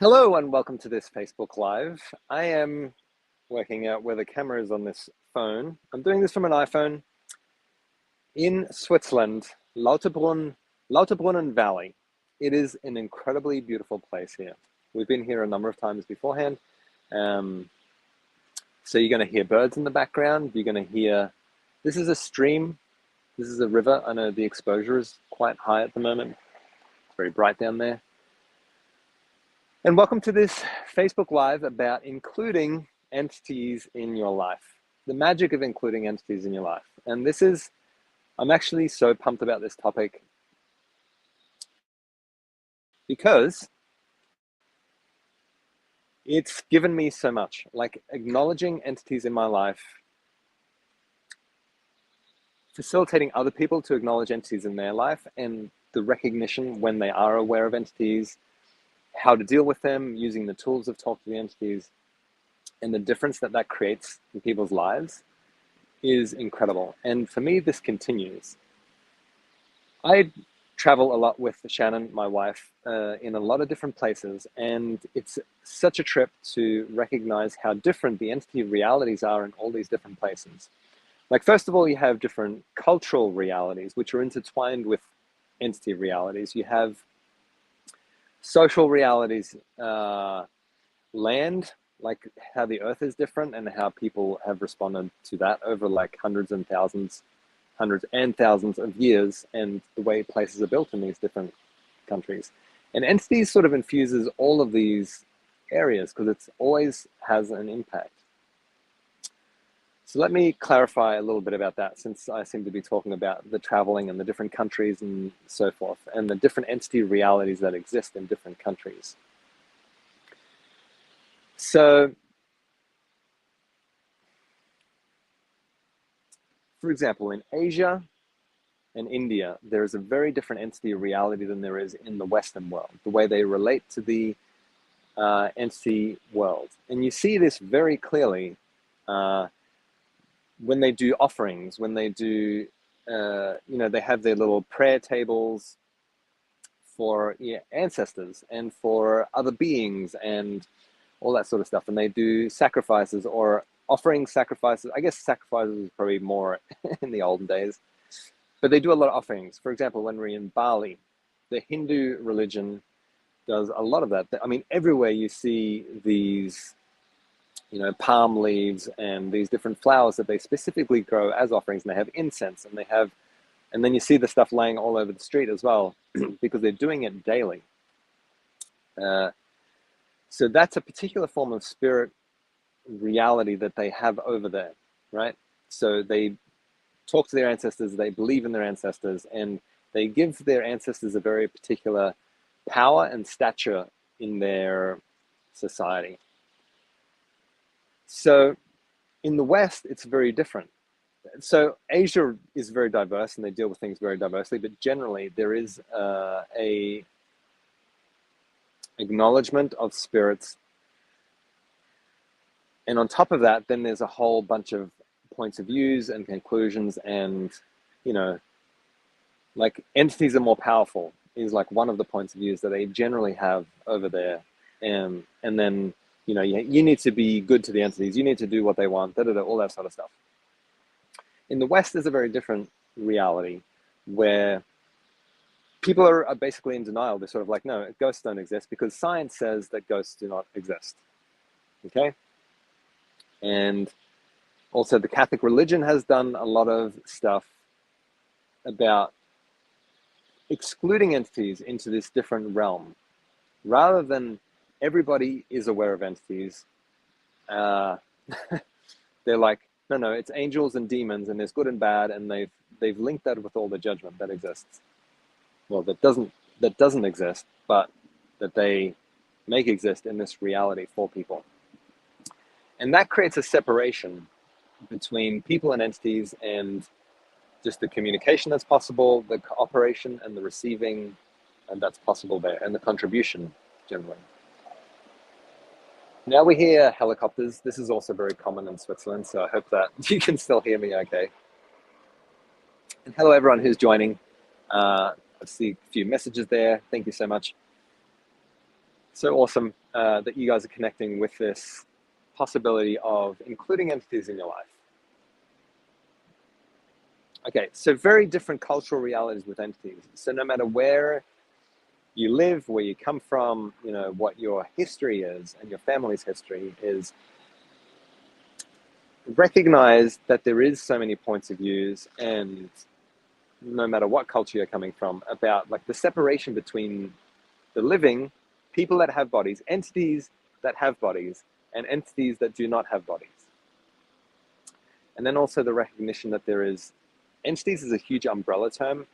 Hello and welcome to this Facebook Live. I am working out where the camera is on this phone. I'm doing this from an iPhone in Switzerland, Lauterbrunnen Valley. It is an incredibly beautiful place here. We've been here a number of times beforehand. So you're going to hear birds in the background. You're going to hear, this is a stream. This is a river. I know the exposure is quite high at the moment. It's very bright down there. And welcome to this Facebook Live about including entities in your life, the magic of including entities in your life. And I'm actually so pumped about this topic because it's given me so much, like acknowledging entities in my life, facilitating other people to acknowledge entities in their life, and the recognition when they are aware of entities, how to deal with them, using the tools of talk to the entities, and the difference that that creates in people's lives is incredible. And for me, this continues. I travel a lot with Shannon, my wife, in a lot of different places, and it's such a trip to recognize how different the entity realities are in all these different places. Like, first of all, you have different cultural realities, which are intertwined with entity realities. You have social realities, land, like how the earth is different and how people have responded to that over like hundreds and thousands of years, and the way places are built in these different countries. And entities sort of infuses all of these areas because it always has an impact. So let me clarify a little bit about that, since I seem to be talking about the traveling and the different countries and so forth, and the different entity realities that exist in different countries. So, for example, in Asia and India, there is a very different entity reality than there is in the Western world, the way they relate to the entity world. And you see this very clearly when they do offerings, when they do, they have their little prayer tables for ancestors and for other beings and all that sort of stuff. And they do sacrifices or offering sacrifices. I guess sacrifices is probably more in the olden days, but they do a lot of offerings. For example, when we're in Bali, the Hindu religion does a lot of that. I mean, everywhere you see these palm leaves and these different flowers that they specifically grow as offerings, and they have incense, and then you see the stuff laying all over the street as well, because they're doing it daily. So that's a particular form of spirit reality that they have over there, right? So they talk to their ancestors, they believe in their ancestors, and they give their ancestors a very particular power and stature in their society. So in the West, it's very different. So Asia is very diverse and they deal with things very diversely, but generally there is a acknowledgement of spirits. And on top of that, then there's a whole bunch of points of views and conclusions, and, like entities are more powerful is like one of the points of views that they generally have over there. And then, you need to be good to the entities, you need to do what they want, all that sort of stuff. In the West, there's a very different reality where people are basically in denial. They're sort of like, no, ghosts don't exist because science says that ghosts do not exist. Okay? And also the Catholic religion has done a lot of stuff about excluding entities into this different realm. Rather than everybody is aware of entities, they're like, no, it's angels and demons, and there's good and bad, and they've linked that with all the judgment that exists. Well, that doesn't exist, but that they make exist in this reality for people. And that creates a separation between people and entities, and just the communication that's possible, the cooperation and the receiving, and that's possible there, and the contribution generally. Now we hear helicopters. This is also very common in Switzerland, so I hope that you can still hear me okay. And hello everyone who's joining. I see a few messages there. Thank you so much. So awesome that you guys are connecting with this possibility of including entities in your life. Okay, so very different cultural realities with entities. So no matter where you live, where you come from, you know, what your history is and your family's history is, recognize that there is so many points of views, and no matter what culture you're coming from, about like the separation between the living, people that have bodies, entities that have bodies, and entities that do not have bodies. And then also the recognition that there is, entities is a huge umbrella term,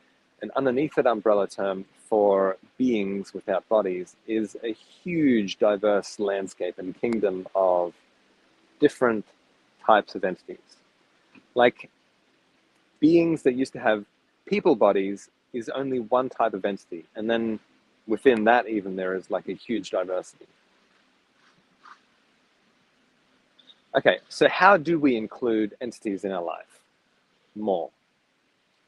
and underneath that umbrella term for beings without bodies is a huge diverse landscape and kingdom of different types of entities. Like beings that used to have people bodies is only one type of entity, and then within that even there is like a huge diversity. Okay, so how do we include entities in our life more?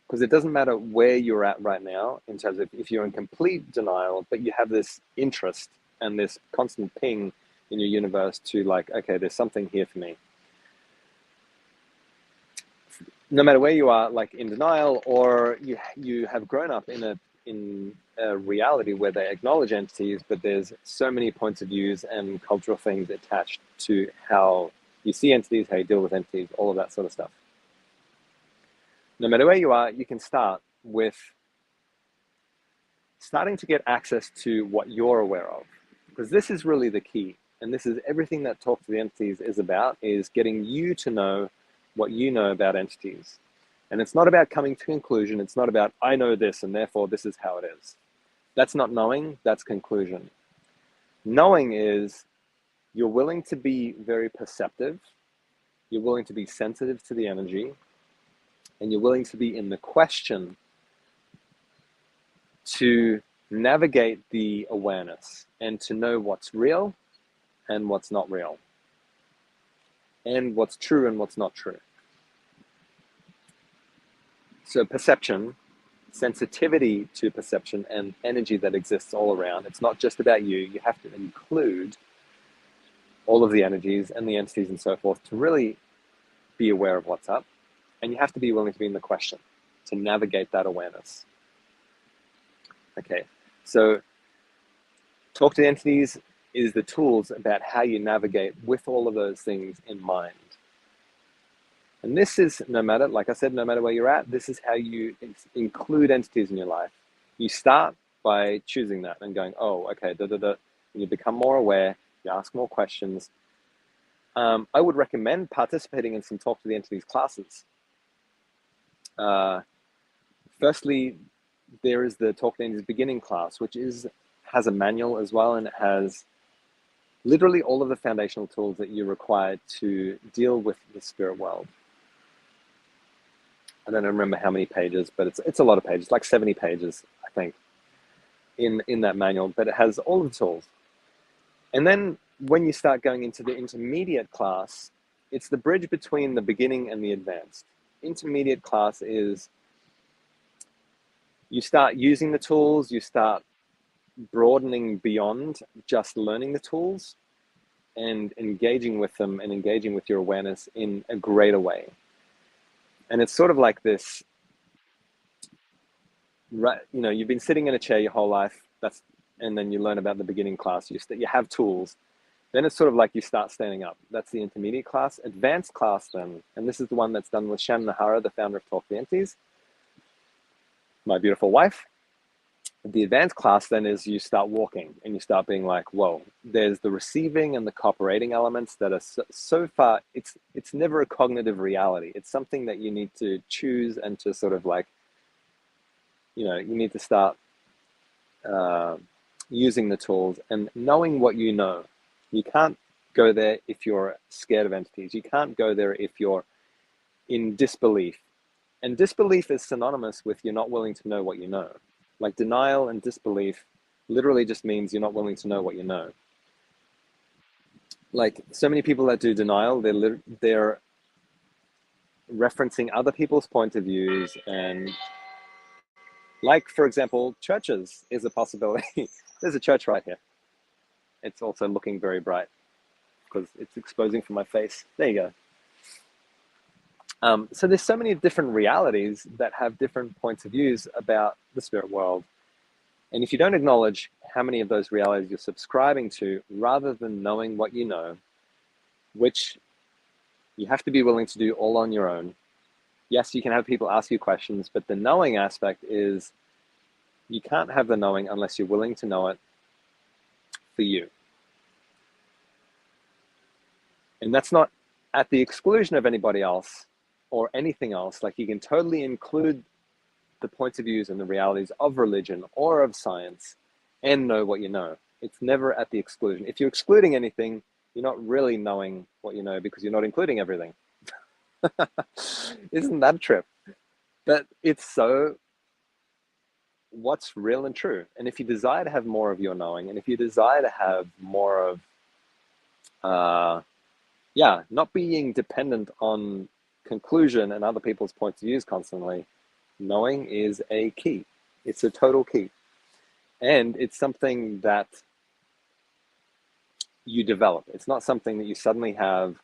Because it doesn't matter where you're at right now in terms of if you're in complete denial, but you have this interest and this constant ping in your universe to like, okay, there's something here for me. No matter where you are, like in denial, or you have grown up in a reality where they acknowledge entities, but there's so many points of views and cultural things attached to how you see entities, how you deal with entities, all of that sort of stuff. No matter where you are, you can start with starting to get access to what you're aware of, because this is really the key. And this is everything that Talk to the Entities is about, is getting you to know what you know about entities. And it's not about coming to conclusion. It's not about, I know this and therefore this is how it is. That's not knowing, that's conclusion. Knowing is you're willing to be very perceptive, you're willing to be sensitive to the energy, and you're willing to be in the question to navigate the awareness and to know what's real and what's not real, and what's true and what's not true. So perception, sensitivity to perception and energy that exists all around. It's not just about you. You have to include all of the energies and the entities and so forth to really be aware of what's up. And you have to be willing to be in the question to navigate that awareness. Okay, so Talk to the Entities is the tools about how you navigate with all of those things in mind. And this is, no matter, like I said, no matter where you're at, this is how you include entities in your life. You start by choosing that and going, oh, okay, and you become more aware, you ask more questions. I would recommend participating in some Talk to the Entities classes. Firstly, there is the Talk to the Entities beginning class, which has a manual as well, and it has literally all of the foundational tools that you require to deal with the spirit world. I don't remember how many pages, but it's a lot of pages, like 70 pages, I think, in that manual, but it has all of the tools. And then when you start going into the intermediate class, it's the bridge between the beginning and the advanced. Intermediate class is you start using the tools, you start broadening beyond just learning the tools and engaging with them and engaging with your awareness in a greater way. And it's sort of like this, right? You know, you've been sitting in a chair your whole life, and then you learn about the beginning class, you have tools. Then it's sort of like you start standing up. That's the intermediate class. Advanced class then, and this is the one that's done with Shannon Nahara, the founder of Talk to the Entities, my beautiful wife. The advanced class then is you start walking and you start being like, whoa, there's the receiving and the cooperating elements that are so far, it's never a cognitive reality. It's something that you need to choose and to sort of like, you know, you need to start using the tools and knowing what you know. You can't go there if you're scared of entities. You can't go there if you're in disbelief. And disbelief is synonymous with you're not willing to know what you know. Like denial and disbelief literally just means you're not willing to know what you know. Like so many people that do denial, they're referencing other people's point of views, and like, for example, churches is a possibility. There's a church right here. It's also looking very bright because it's exposing from my face. There you go. So there's so many different realities that have different points of views about the spirit world. And if you don't acknowledge how many of those realities you're subscribing to, rather than knowing what you know, which you have to be willing to do all on your own. Yes, you can have people ask you questions, but the knowing aspect is you can't have the knowing unless you're willing to know it for you. And that's not at the exclusion of anybody else or anything else. Like, you can totally include the points of views and the realities of religion or of science and know what you know. It's never at the exclusion. If you're excluding anything, you're not really knowing what you know, because you're not including everything. Isn't that a trip? But it's so what's real and true. And if you desire to have more of your knowing, and if you desire to have more of not being dependent on conclusion and other people's points of views constantly, knowing is a key. It's a total key. And it's something that you develop. It's not something that you suddenly have.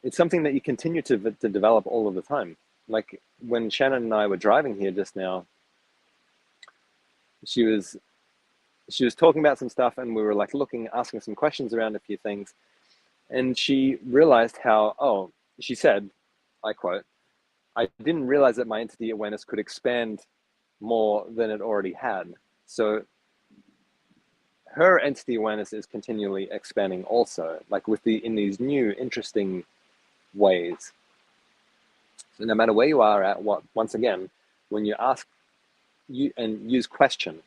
It's something that you continue to develop all of the time. Like when Shannon and I were driving here just now, she was talking about some stuff, and we were like asking some questions around a few things. And she realized how, she said, I quote, "I didn't realize that my entity awareness could expand more than it already had." So her entity awareness is continually expanding also, like in these new, interesting ways. So no matter where you are at, once again, when you ask and use question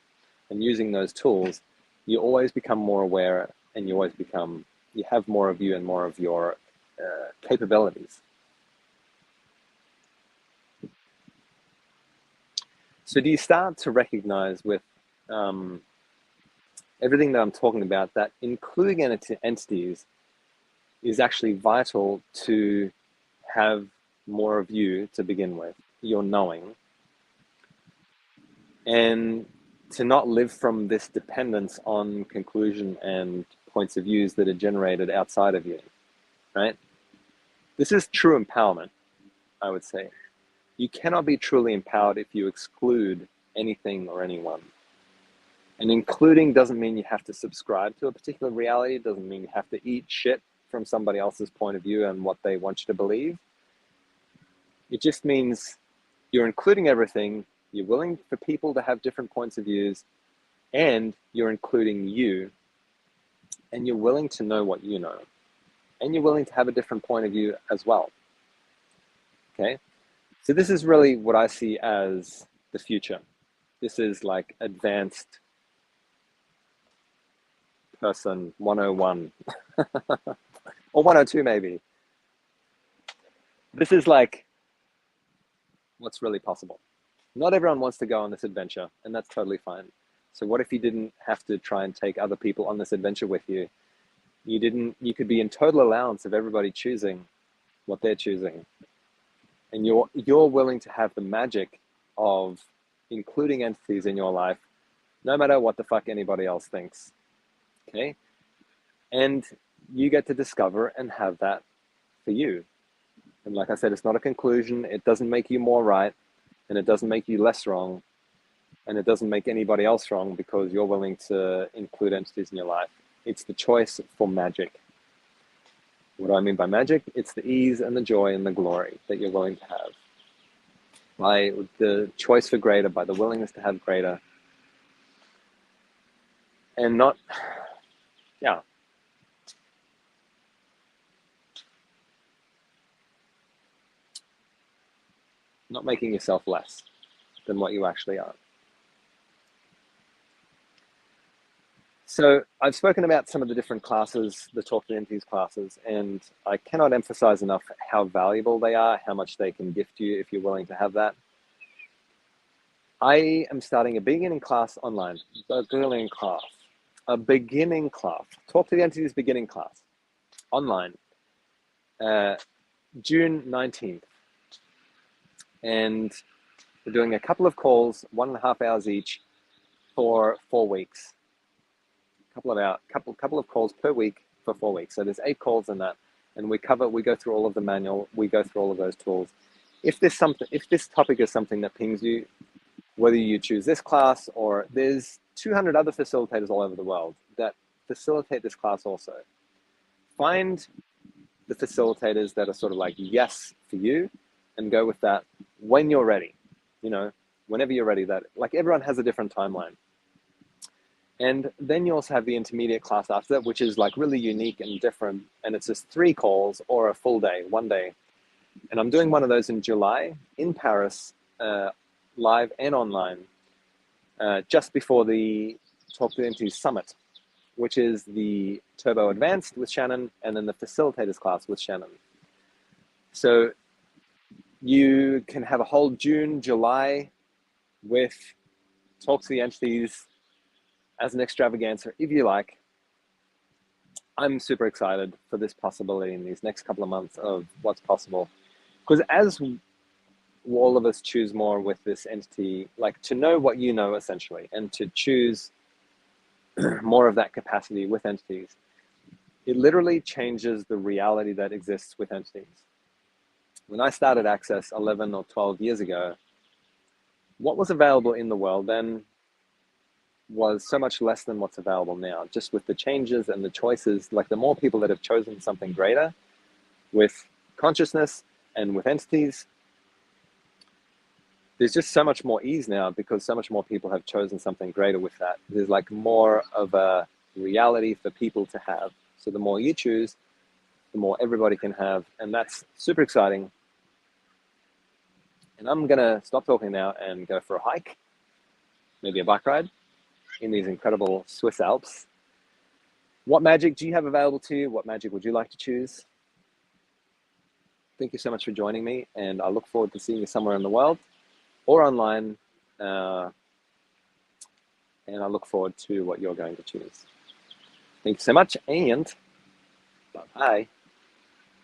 and using those tools, you always become more aware, and you have more of you and more of your capabilities. So do you start to recognize with everything that I'm talking about that including entities is actually vital to have more of you to begin with, your knowing, and to not live from this dependence on conclusion and points of views that are generated outside of you, right? This is true empowerment, I would say. You cannot be truly empowered if you exclude anything or anyone. And including doesn't mean you have to subscribe to a particular reality. It doesn't mean you have to eat shit from somebody else's point of view and what they want you to believe. It just means you're including everything. You're willing for people to have different points of views, and you're including you, and you're willing to know what you know, and you're willing to have a different point of view as well. Okay? So this is really what I see as the future. This is like advanced person 101 or 102 maybe. This is like what's really possible. Not everyone wants to go on this adventure, and that's totally fine. So what if you didn't have to try and take other people on this adventure with you? You could be in total allowance of everybody choosing what they're choosing. And you're willing to have the magic of including entities in your life, no matter what the fuck anybody else thinks. Okay? And you get to discover and have that for you. And like I said, it's not a conclusion. It doesn't make you more right, and it doesn't make you less wrong, and it doesn't make anybody else wrong because you're willing to include entities in your life. It's the choice for magic. What do I mean by magic? It's the ease and the joy and the glory that you're willing to have. By the choice for greater, by the willingness to have greater. And not making yourself less than what you actually are. So I've spoken about some of the different classes, the Talk to Entities classes, and I cannot emphasize enough how valuable they are, how much they can gift you if you're willing to have that. I am starting a beginning class online, a beginning class, Talk to the Entities beginning class, online, June 19th. And we're doing a couple of calls, 1.5 hours each, for 4 weeks. couple of calls per week for 4 weeks. So there's 8 calls in that, and we go through all of the manual, we go through all of those tools. If this topic is something that pings you, whether you choose this class or there's 200 other facilitators all over the world that facilitate this class also. Find the facilitators that are sort of like yes for you and go with that when you're ready. Whenever you're ready, that like everyone has a different timeline. And then you also have the intermediate class after that, which is like really unique and different. And it's just 3 calls or a full day, 1 day. And I'm doing one of those in July in Paris, live and online, just before the Talk to the Entities Summit, which is the Turbo Advanced with Shannon, and then the Facilitators class with Shannon. So you can have a whole June, July with Talk to the Entities as an extravaganza, if you like. I'm super excited for this possibility in these next couple of months of what's possible. Because as all of us choose more with this entity, like to know what you know essentially, and to choose more of that capacity with entities, it literally changes the reality that exists with entities. When I started Access 11 or 12 years ago, what was available in the world then was so much less than what's available now, just with the changes and the choices. Like the more people that have chosen something greater with consciousness and with entities, there's just so much more ease now because so much more people have chosen something greater with that. There's like more of a reality for people to have. So the more you choose, the more everybody can have. And that's super exciting. And I'm gonna stop talking now and go for a hike, maybe a bike ride in these incredible Swiss Alps. What magic do you have available to you? What magic would you like to choose? Thank you so much for joining me, and I look forward to seeing you somewhere in the world or online, and I look forward to what you're going to choose. Thank you so much, and bye-bye.